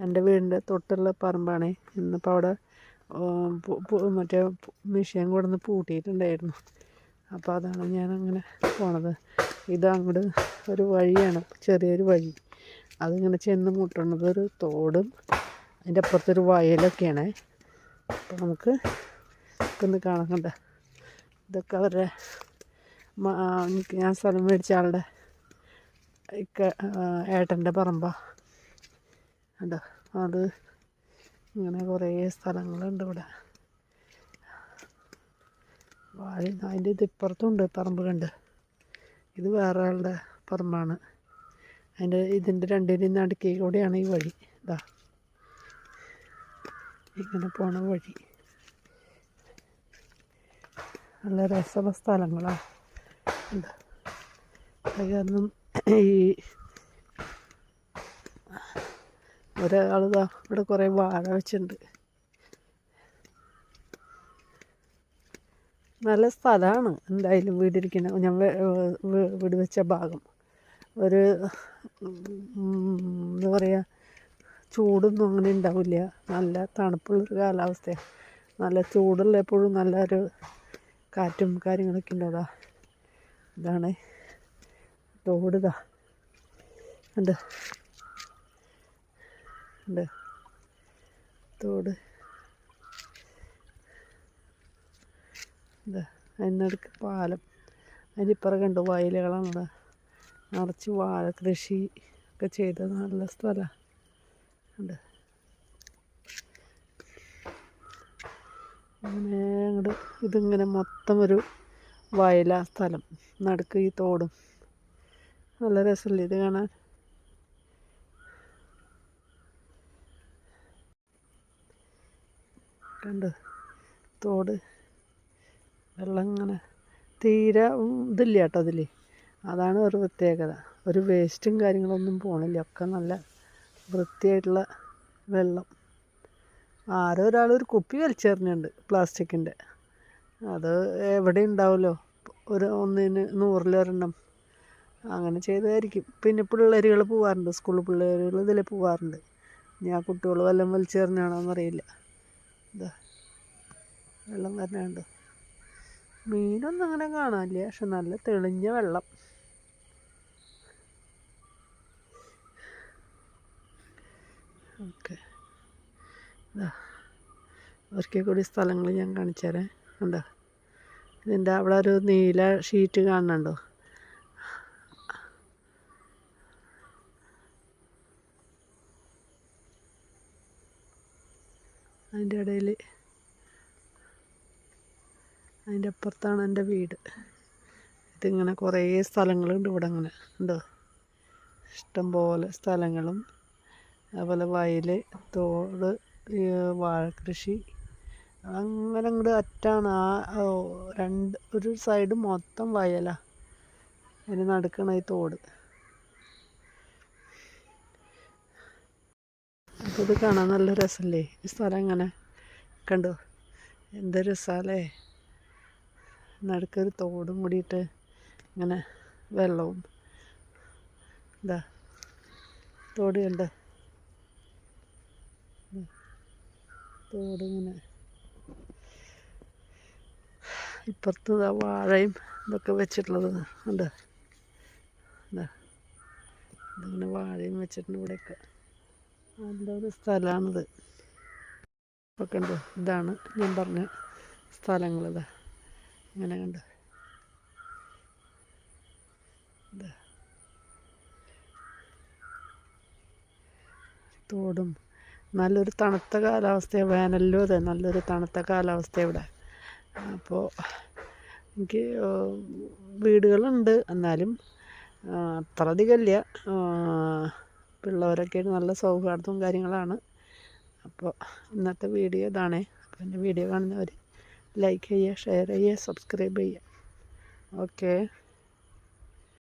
എൻ്റെ വീടിൻ്റെ തൊട്ടുള്ള പറമ്പാണ്. ഇന്നിപ്പോൾ അവിടെ മറ്റേ മെഷീൻ കൊണ്ടുവന്ന് പൂട്ടിയിട്ടുണ്ടായിരുന്നു. അപ്പോൾ അതാണ് ഞാനങ്ങനെ പോണത്. ഇതങ്ങോട്ട് ഒരു വഴിയാണ്, ചെറിയൊരു വഴി. അതിങ്ങനെ ചെന്ന് മുട്ടണത് ഒരു തോടും അതിൻ്റെ അപ്പുറത്തൊരു വയലൊക്കെയാണ്. അപ്പോൾ നമുക്ക് ഒന്ന് കാണാൻ കണ്ട ഇതൊക്കെ അവരുടെ ഞാൻ സ്ഥലം മേടിച്ച ആളുടെ ഏട്ടൻ്റെ പറമ്പാണ്. കണ്ടോ, അത് ഇങ്ങനെ കുറേ സ്ഥലങ്ങളുണ്ട് ഇവിടെ. അതിൻ്റെ ഇതിപ്പുറത്തുണ്ട് പറമ്പ് കണ്ട്. ഇത് വേറെ ആളുടെ പറമ്പാണ്. ഇതിൻ്റെ രണ്ടിനും നടുക്കേ കൂടെയാണ് ഈ വഴി. ഇതാ ഇങ്ങനെ പോണ വഴി. നല്ല രസമുള്ള സ്ഥലങ്ങളാണ്. ഉണ്ട് അത് കാരണം ഈ ഒരാളിതാ ഇവിടെ കുറേ വാഴ വെച്ചിട്ടുണ്ട്. നല്ല സ്ഥലമാണ് എന്തായാലും വീടിരിക്കുന്ന. ഞാൻ വീട് വെച്ച ഭാഗം ഒരു എന്താ പറയുക, ചൂടൊന്നും അങ്ങനെ ഉണ്ടാവില്ല. നല്ല തണുപ്പുള്ളൊരു കാലാവസ്ഥയാണ്. നല്ല ചൂടുള്ള എപ്പോഴും നല്ലൊരു കാറ്റും കാര്യങ്ങളൊക്കെ ഉണ്ട്. ഇതാണ് തോടിതാ ഉണ്ട് ഉണ്ട് തോട്. എന്താ അതിനടുക്ക് പാലം. അതിൻ്റെ ഇപ്പുറം കണ്ടു വയലുകളാണ്. നിറച്ച് വാഴ കൃഷി ഒക്കെ ചെയ്ത നല്ല സ്ഥലമാണ്. ഉണ്ട് അങ്ങനെ അങ്ങോട്ട് ഇതിങ്ങനെ മൊത്തം ഒരു വയലാ സ്ഥലം. നടുക്ക് ഈ തോടും. നല്ല രസമല്ലേ ഇത് കാണാൻ? കണ്ടോ തോട്. വെള്ളം ഇങ്ങനെ തീരെ ഇതില്ല കേട്ടോ അതിൽ. അതാണ് ഒരു പ്രത്യേകത. ഒരു വേസ്റ്റും കാര്യങ്ങളൊന്നും പോകണില്ല. ഒക്കെ നല്ല വൃത്തിയായിട്ടുള്ള വെള്ളം. ആരോ ഒരാൾ ഒരു കുപ്പി വലിച്ചെറിഞ്ഞുണ്ട് പ്ലാസ്റ്റിക്കിൻ്റെ. അത് എവിടെ ഉണ്ടാവുമല്ലോ, ഒന്നിന് 100-ഒരെണ്ണം അങ്ങനെ ചെയ്തതായിരിക്കും. പിന്നെ പിള്ളേരുകൾ പോകാറുണ്ട്, സ്കൂളിൽ പിള്ളേരുകൾ ഇതിൽ പോകാറുണ്ട്. ഞാൻ കുട്ടികൾ വല്ലതും വലിച്ചെറിഞ്ഞാണോന്നറിയില്ല. ഇതാ വെള്ളം വരണുണ്ട്. മീനൊന്നും അങ്ങനെ കാണാനില്ല, പക്ഷെ നല്ല തെളിഞ്ഞ വെള്ളം. ഓക്കെ, ഒരിക്കൽ കൂടി സ്ഥലങ്ങൾ ഞാൻ കാണിച്ചു തരാം. കണ്ടോ, ഇതിൻ്റെ അവിടെ ഒരു നീല ഷീറ്റ് കാണുന്നുണ്ടോ? അതിൻ്റെ ഇടയിൽ അതിൻ്റെ അപ്പുറത്താണ് എൻ്റെ വീട്. ഇതിങ്ങനെ കുറേ സ്ഥലങ്ങളുണ്ട് ഇവിടെ. അങ്ങനെ ഉണ്ടോ, ഇഷ്ടംപോലെ സ്ഥലങ്ങളും അതുപോലെ വയൽ, തോട്, വാഴക്കൃഷി അങ്ങനെ അങ്ങോട്ട് അറ്റാണ്. ഒരു സൈഡ് മൊത്തം വയലാണ്. അതിന് നടുക്കാണ് ഈ തോട്. അപ്പോൾ ഇത് കാണാൻ നല്ല രസമല്ലേ ഈ സ്ഥലം? ഇങ്ങനെ കണ്ടോ, എന്ത് രസമല്ലേ? നടുക്കൊരു തോടും കൂടിയിട്ട് ഇങ്ങനെ വെള്ളവും. ഇതാ തോട് കണ്ടോ, തോട് ഇങ്ങനെ. ഇപ്പുറത്ത് വാഴയും ഇതൊക്കെ വെച്ചിട്ടുള്ളത് ഉണ്ട്. ഇതിങ്ങനെ വാഴയും വെച്ചിട്ടുണ്ട് ഇവിടെയൊക്കെ. നല്ലൊരു സ്ഥലമാണിത്. ഒക്കെ ഉണ്ട്. ഇതാണ് ഞാൻ പറഞ്ഞ സ്ഥലങ്ങളിതാ ഇങ്ങനെ കണ്ട്. ഇതാ തോടും. നല്ലൊരു തണുത്ത കാലാവസ്ഥയാണ്. വേനലിലും അതെ, നല്ലൊരു തണുത്ത കാലാവസ്ഥ ഇവിടെ. അപ്പോൾ എനിക്ക് വീടുകളുണ്ട്, എന്നാലും അത്ര അധികമില്ല. പിള്ളേരൊക്കെ നല്ല സൗഹാർദ്ദവും കാര്യങ്ങളാണ്. അപ്പോൾ ഇന്നത്തെ വീഡിയോ ഇതാണ്. അപ്പോൾ എൻ്റെ വീഡിയോ കാണുന്നവർ ലൈക്ക് ചെയ്യുക, ഷെയർ ചെയ്യുക, സബ്സ്ക്രൈബ് ചെയ്യുക. ഓക്കേ.